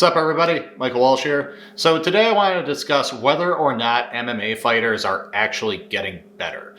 What's up, everybody? Michael Walsh here. So today I wanted to discuss whether or not MMA fighters are actually getting better.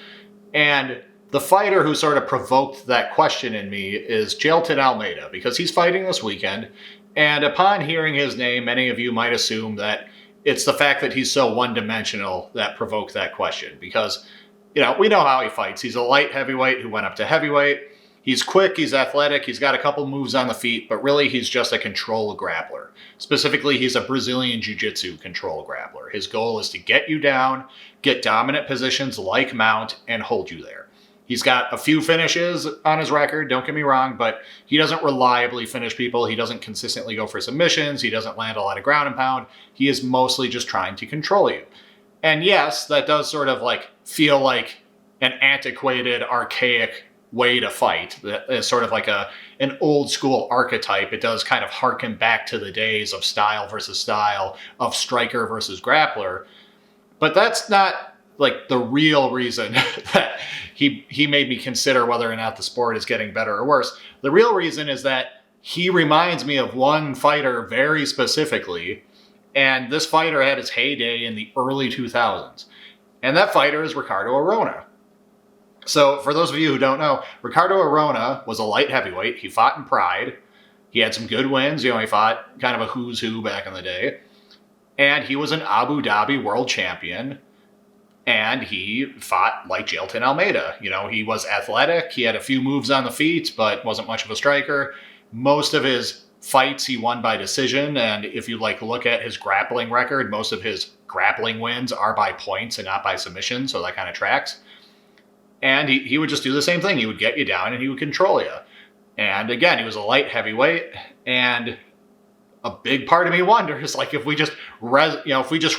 And the fighter who sort of provoked that question in me is Jelton Almeida, because he's fighting this weekend. And upon hearing his name, many of you might assume that it's the fact that he's so one-dimensional that provoked that question. Because, we know how he fights. He's a light heavyweight who went up to heavyweight. He's quick, he's athletic, he's got a couple moves on the feet, but really he's just a control grappler. Specifically, he's a Brazilian Jiu-Jitsu control grappler. His goal is to get you down, get dominant positions like mount, and hold you there. He's got a few finishes on his record, don't get me wrong, but he doesn't reliably finish people. He doesn't consistently go for submissions. He doesn't land a lot of ground and pound. He is mostly just trying to control you. And yes, that does sort of feel like an antiquated, archaic way to fight. That is sort of like an old school archetype. It does kind of harken back to the days of style versus style, of striker versus grappler. But that's not the real reason that he made me consider whether or not the sport is getting better or worse. The real reason is that he reminds me of one fighter very specifically, and this fighter had his heyday in the early 2000s. And that fighter is Ricardo Arona. So for those of you who don't know, Ricardo Arona was a light heavyweight. He fought in Pride. He had some good wins. He fought kind of a who's who back in the day. And he was an Abu Dhabi world champion. And he fought like Jailton Almeida. He was athletic. He had a few moves on the feet, but wasn't much of a striker. Most of his fights he won by decision. And if you look at his grappling record, most of his grappling wins are by points and not by submission. So that kind of tracks. And he would just do the same thing. He would get you down and he would control you. And again, he was a light heavyweight. And a big part of me wonders, if we just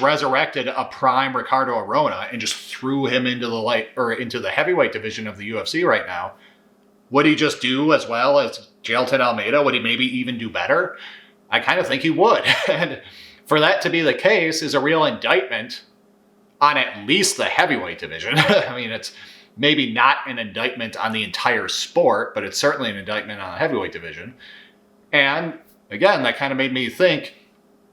resurrected a prime Ricardo Arona and just threw him into the heavyweight division of the UFC right now, would he just do as well as Jailton Almeida? Would he maybe even do better? I kind of think he would. And for that to be the case is a real indictment on at least the heavyweight division. It's maybe not an indictment on the entire sport, but it's certainly an indictment on the heavyweight division. And again, that kind of made me think,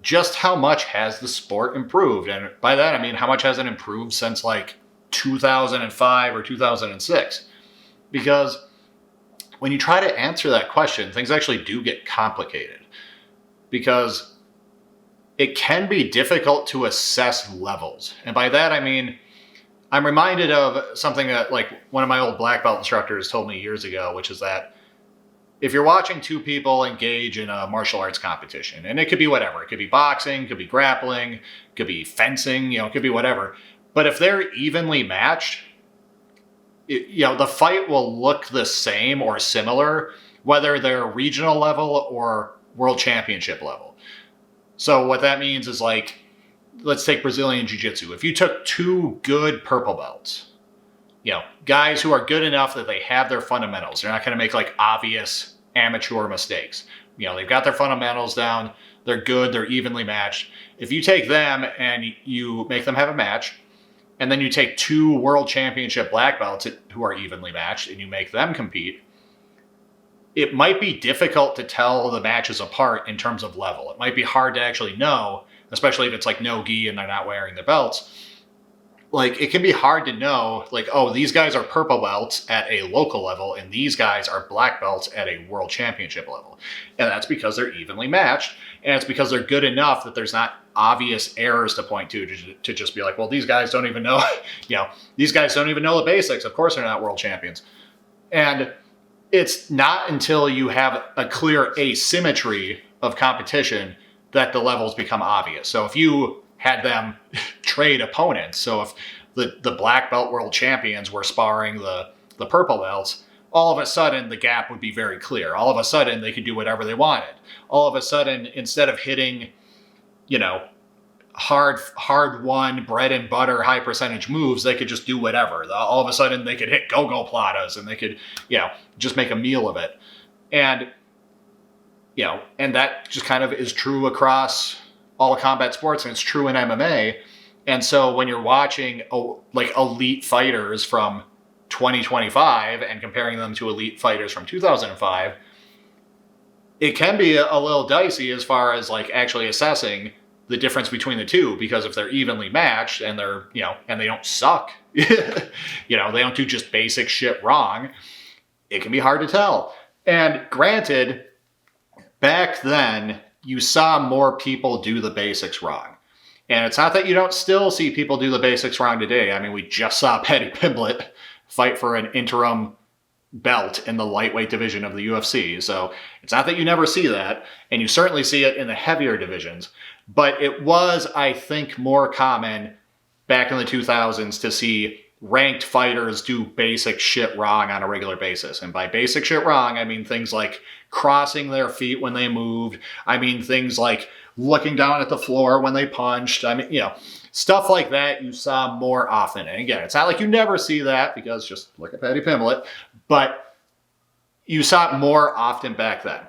just how much has the sport improved? And by that, I mean, how much has it improved since 2005 or 2006? Because when you try to answer that question, things actually do get complicated. Because it can be difficult to assess levels. And by that, I mean, I'm reminded of something that one of my old black belt instructors told me years ago, which is that if you're watching two people engage in a martial arts competition, and it could be whatever, it could be boxing, it could be grappling, it could be fencing, it could be whatever. But if they're evenly matched, the fight will look the same or similar, whether they're regional level or world championship level. So what that means is let's take Brazilian Jiu-Jitsu. If you took two good purple belts, guys who are good enough that they have their fundamentals, they're not going to make obvious amateur mistakes. They've got their fundamentals down. They're good. They're evenly matched. If you take them and you make them have a match, and then you take two world championship black belts who are evenly matched and you make them compete, it might be difficult to tell the matches apart in terms of level. It might be hard to actually know, especially if it's no gi and they're not wearing the belts. It can be hard to know, oh, these guys are purple belts at a local level and these guys are black belts at a world championship level. And that's because they're evenly matched. And it's because they're good enough that there's not obvious errors to point to just be well, these guys don't even know, these guys don't even know the basics. Of course they're not world champions. And it's not until you have a clear asymmetry of competition that the levels become obvious. So if you had them trade opponents, so if the black belt world champions were sparring the purple belts, all of a sudden the gap would be very clear. All of a sudden they could do whatever they wanted. All of a sudden, instead of hitting, hard won, bread and butter, high percentage moves, they could just do whatever. All of a sudden they could hit go-go platas and they could, just make a meal of it. And and that just kind of is true across all combat sports, and it's true in MMA. And so when you're watching elite fighters from 2025 and comparing them to elite fighters from 2005, it can be a little dicey as far as like actually assessing the difference between the two, because if they're evenly matched and they're, and they don't suck, they don't do just basic shit wrong, it can be hard to tell. And granted, back then, you saw more people do the basics wrong. And it's not that you don't still see people do the basics wrong today. I mean, we just saw Paddy Pimblett fight for an interim belt in the lightweight division of the UFC. So it's not that you never see that, and you certainly see it in the heavier divisions. But it was, I think, more common back in the 2000s to see ranked fighters do basic shit wrong on a regular basis. And by basic shit wrong, I mean things like crossing their feet when they moved. I mean things like looking down at the floor when they punched. I mean, stuff like that you saw more often. And again, it's not like you never see that, because just look at Paddy Pimblett, but you saw it more often back then.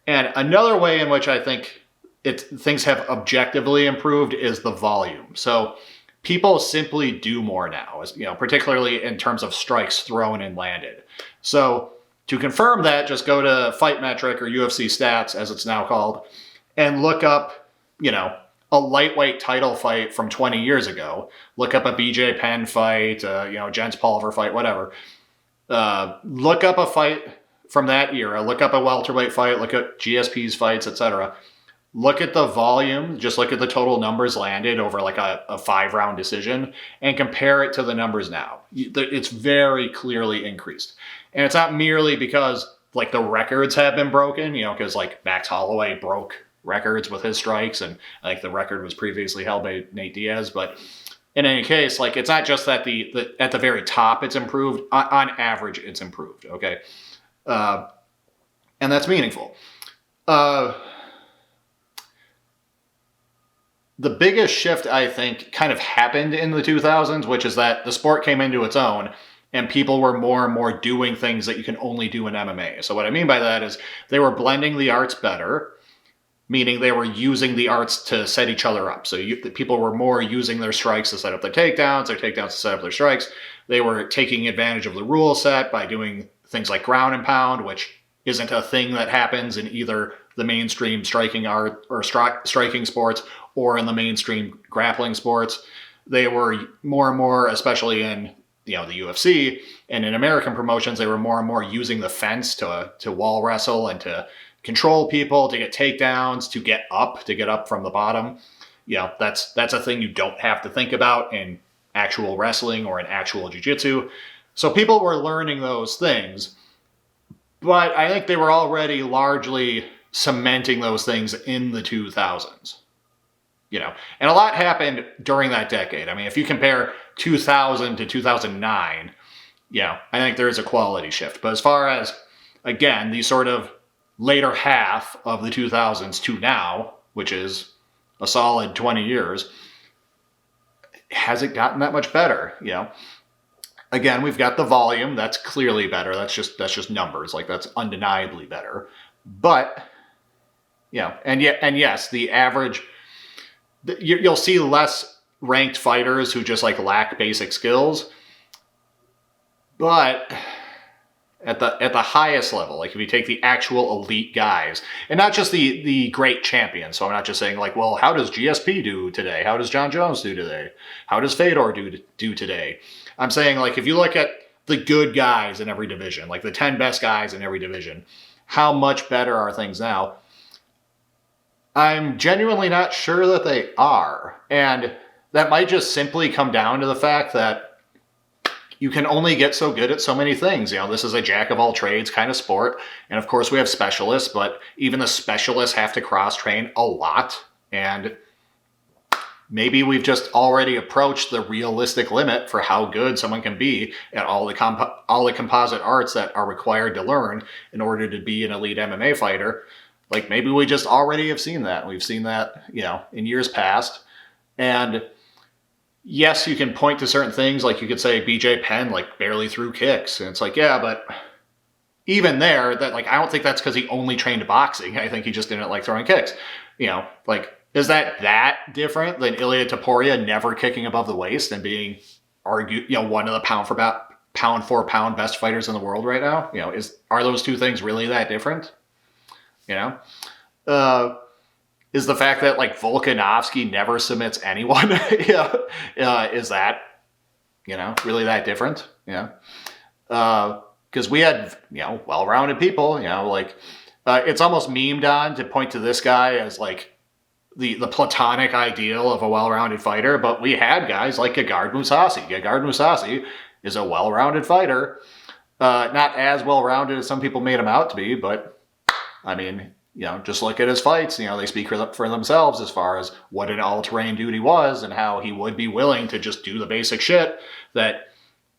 And another way in which I think things have objectively improved is the volume. So people simply do more now, particularly in terms of strikes thrown and landed. So to confirm that, just go to Fight Metric or UFC Stats, as it's now called, and look up, a lightweight title fight from 20 years ago. Look up a BJ Penn fight, Jens Pulver fight, whatever. Look up a fight from that era. Look up a welterweight fight. Look at GSP's fights, etc. Look at the volume. Just look at the total numbers landed over like a 5-round decision and compare it to the numbers now. It's very clearly increased. And it's not merely because like the records have been broken, because like Max Holloway broke records with his strikes, and I think the record was previously held by Nate Diaz. But in any case, like, it's not just that at the very top it's improved. On average, it's improved. Okay, and that's meaningful. The biggest shift, I think, kind of happened in the 2000s, which is that the sport came into its own and people were more and more doing things that you can only do in MMA. So what I mean by that is they were blending the arts better, meaning they were using the arts to set each other up. So people were more using their strikes to set up their takedowns to set up their strikes. They were taking advantage of the rule set by doing things like ground and pound, which isn't a thing that happens in either the mainstream striking art or striking sports or in the mainstream grappling sports. They were more and more, especially in the UFC and in American promotions, they were more and more using the fence to wall wrestle and to control people, to get takedowns, to get up from the bottom. That's a thing you don't have to think about in actual wrestling or in actual jiu-jitsu. So people were learning those things, but I think they were already largely cementing those things in the 2000s. And a lot happened during that decade. I mean, if you compare 2000 to 2009, I think there is a quality shift. But as far as, again, the sort of later half of the 2000s to now, which is a solid 20 years, has it gotten that much better? Again, we've got the volume. That's clearly better. That's just numbers. Like, that's undeniably better. But, and yes, the average, you'll see less ranked fighters who just like lack basic skills. But at the highest level, like if you take the actual elite guys, and not just the great champions. So I'm not just saying like, well, how does GSP do today? How does John Jones do today? How does Fedor do today? I'm saying, like, if you look at the good guys in every division, like the 10 best guys in every division, how much better are things now? I'm genuinely not sure that they are. And that might just simply come down to the fact that you can only get so good at so many things. This is a jack of all trades kind of sport. And of course we have specialists, but even the specialists have to cross-train a lot. And maybe we've just already approached the realistic limit for how good someone can be at all the composite arts that are required to learn in order to be an elite MMA fighter. Like, maybe we just already have seen that. We've seen that, in years past. And yes, you can point to certain things. Like, you could say BJ Penn, like, barely threw kicks. And it's like, yeah, but even there, that, like, I don't think that's because he only trained boxing. I think he just didn't like throwing kicks. Is that different than Ilia Topuria never kicking above the waist and being one of the pound for pound best fighters in the world right now? Are those two things really that different? you know? Is the fact that like Volkanovski never submits anyone, is that, really that different? Because we had, well-rounded people, it's almost memed on to point to this guy as like the platonic ideal of a well-rounded fighter, but we had guys like Gegard Mousasi. Gegard Mousasi is a well-rounded fighter, not as well-rounded as some people made him out to be, but I mean, just look at his fights. They speak for themselves as far as what an all-terrain dude he was and how he would be willing to just do the basic shit that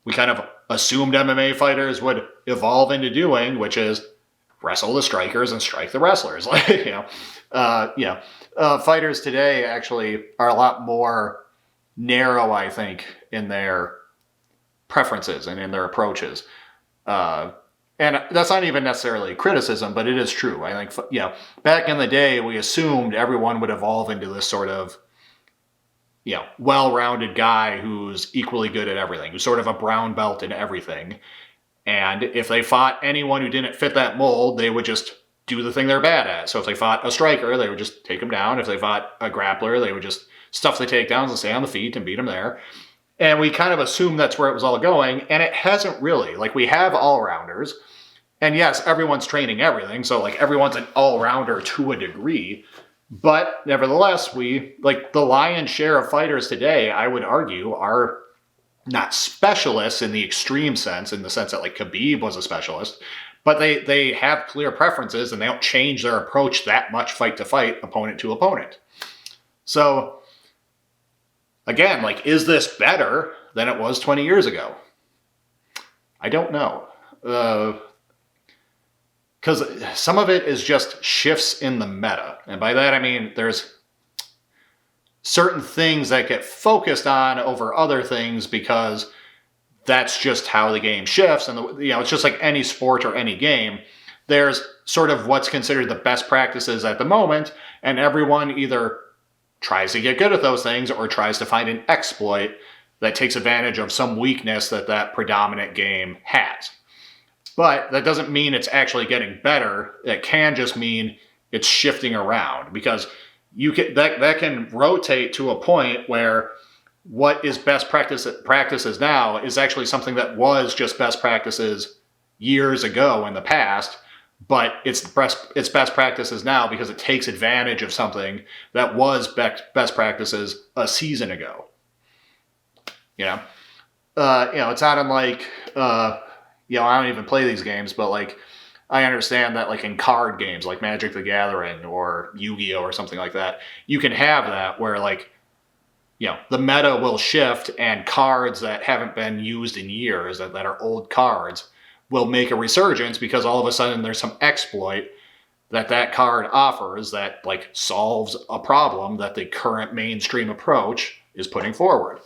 we kind of assumed MMA fighters would evolve into doing, which is wrestle the strikers and strike the wrestlers. Fighters today actually are a lot more narrow, I think, in their preferences and in their approaches. And that's not even necessarily criticism, but it is true. I think, back in the day, we assumed everyone would evolve into this sort of, well-rounded guy who's equally good at everything, who's sort of a brown belt in everything. And if they fought anyone who didn't fit that mold, they would just do the thing they're bad at. So if they fought a striker, they would just take him down. If they fought a grappler, they would just stuff the takedowns and stay on the feet and beat him there. And we kind of assumed that's where it was all going, and it hasn't really. Like, we have all-rounders, and yes, everyone's training everything, so like everyone's an all-rounder to a degree. But nevertheless, the lion's share of fighters today, I would argue, are not specialists in the extreme sense, in the sense that like Khabib was a specialist, but they have clear preferences and they don't change their approach that much fight to fight, opponent to opponent. So again, like, is this better than it was 20 years ago? I don't know. Because some of it is just shifts in the meta. And by that, I mean, there's certain things that get focused on over other things because that's just how the game shifts. And, it's just like any sport or any game. There's sort of what's considered the best practices at the moment, and everyone either tries to get good at those things or tries to find an exploit that takes advantage of some weakness that predominant game has. But that doesn't mean it's actually getting better. It can just mean it's shifting around, because that can rotate to a point where what is best practices now is actually something that was just best practices years ago in the past, but it's best practices now because it takes advantage of something that was best practices a season ago. It's not unlike, I don't even play these games, but like, I understand that like in card games like Magic the Gathering or Yu-Gi-Oh or something like that, you can have that where like, the meta will shift and cards that haven't been used in years, that are old cards, will make a resurgence because all of a sudden there's some exploit that card offers that like solves a problem that the current mainstream approach is putting forward.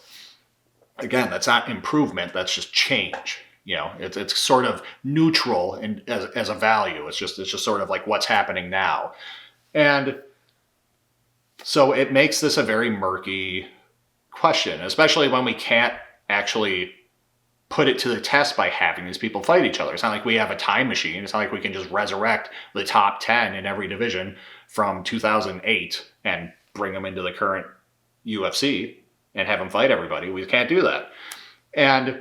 Again, that's not improvement, that's just change. It's sort of neutral as a value. It's just sort of like what's happening now. And so it makes this a very murky question, especially when we can't actually put it to the test by having these people fight each other. It's not like we have a time machine. It's not like we can just resurrect the top 10 in every division from 2008 and bring them into the current UFC and have them fight everybody. We can't do that. And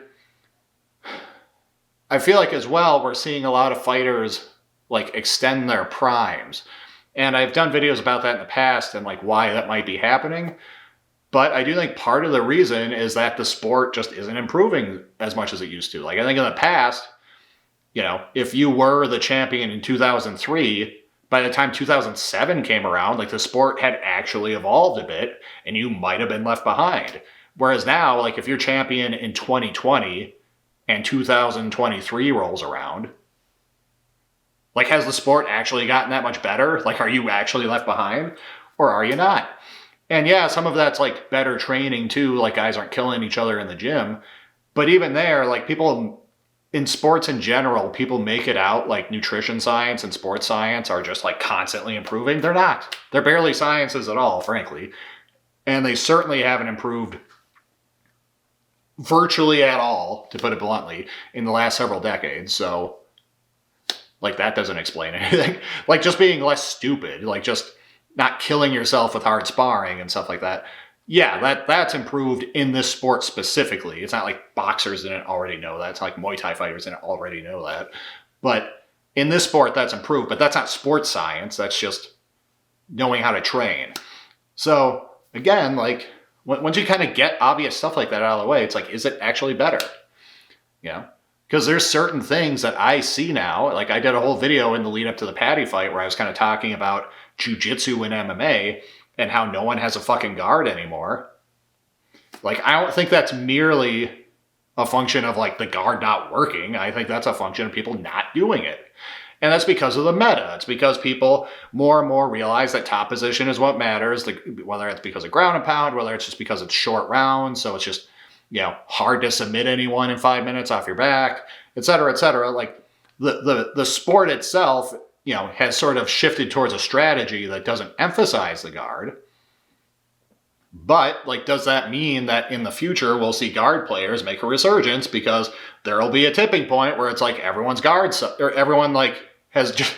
I feel like as well, we're seeing a lot of fighters like extend their primes. And I've done videos about that in the past and like why that might be happening. But I do think part of the reason is that the sport just isn't improving as much as it used to. Like, I think in the past, if you were the champion in 2003, by the time 2007 came around, like the sport had actually evolved a bit and you might have been left behind. Whereas now, like if you're champion in 2020 and 2023 rolls around, like, has the sport actually gotten that much better? Like, are you actually left behind or are you not? And yeah, some of that's like better training too, like guys aren't killing each other in the gym. But even there, like people in sports in general, people make it out like nutrition science and sports science are just like constantly improving. They're not. They're barely sciences at all, frankly. And they certainly haven't improved virtually at all, to put it bluntly, in the last several decades. So Like, that doesn't explain anything. Like, just being less stupid, like just not killing yourself with hard sparring and stuff like that. Yeah, that's improved in this sport specifically. It's not like boxers didn't already know that. It's not like Muay Thai fighters didn't already know that. But in this sport, that's improved. But that's not sports science. That's just knowing how to train. So again, like, once you kind of get obvious stuff like that out of the way, it's like, is it actually better? You know? Because there's certain things that I see now. Like, I did a whole video in the lead up to the Paddy fight where I was kind of talking about jiu-jitsu and MMA and how no one has a fucking guard anymore. Like, I don't think that's merely a function of, like, the guard not working. I think that's a function of people not doing it. And that's because of the meta. It's because people more and more realize that top position is what matters, whether it's because of ground and pound, whether it's just because it's short rounds, so it's just, you know, hard to submit anyone in 5 minutes off your back, et cetera, et cetera. Like, the sport itself, you know, has sort of shifted towards a strategy that doesn't emphasize the guard. But, like, does that mean that in the future we'll see guard players make a resurgence because there will be a tipping point where it's like everyone's guards, or everyone, like, has just,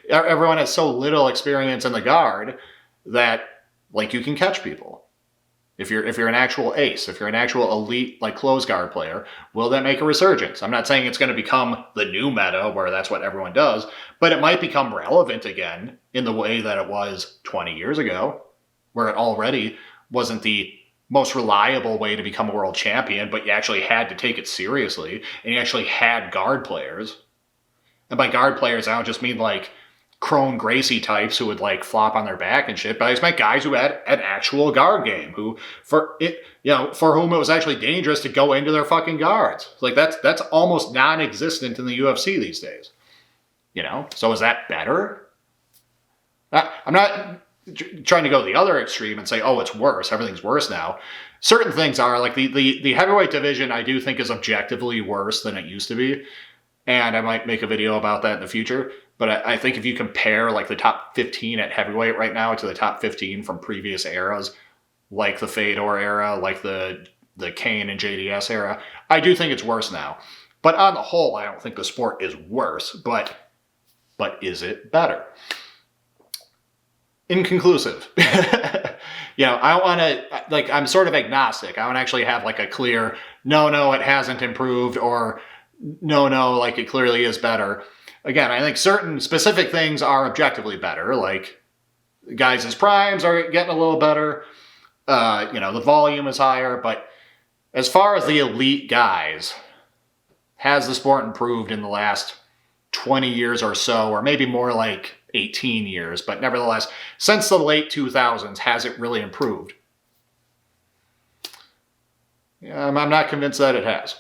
everyone has so little experience in the guard that, like, you can catch people. If you're an actual ace, if you're an actual elite, like, close guard player, will that make a resurgence? I'm not saying it's going to become the new meta where that's what everyone does, but it might become relevant again in the way that it was 20 years ago, where it already wasn't the most reliable way to become a world champion, but you actually had to take it seriously, and you actually had guard players. And by guard players, I don't just mean, like, Crone Gracie types who would, like, flop on their back and shit, but I just meant guys who had an actual guard game, who, for whom it was actually dangerous to go into their fucking guards. Like, that's almost non-existent in the UFC these days. You know? So is that better? I'm not trying to go the other extreme and say, oh, it's worse, everything's worse now. Certain things are, like, the heavyweight division, I do think, is objectively worse than it used to be. And I might make a video about that in the future. But I think if you compare, like, the top 15 at heavyweight right now to the top 15 from previous eras, like the Fedor era, like the Kane and JDS era, I do think it's worse now. But on the whole, I don't think the sport is worse. But is it better? Inconclusive. You know, I don't want to, like, I'm sort of agnostic. I don't actually have, like, a clear, no, it hasn't improved, or no, like, it clearly is better. Again, I think certain specific things are objectively better, like guys' primes are getting a little better. You know, the volume is higher, but as far as the elite guys, has the sport improved in the last 20 years or so, or maybe more like 18 years, but nevertheless, since the late 2000s, has it really improved? I'm not convinced that it has.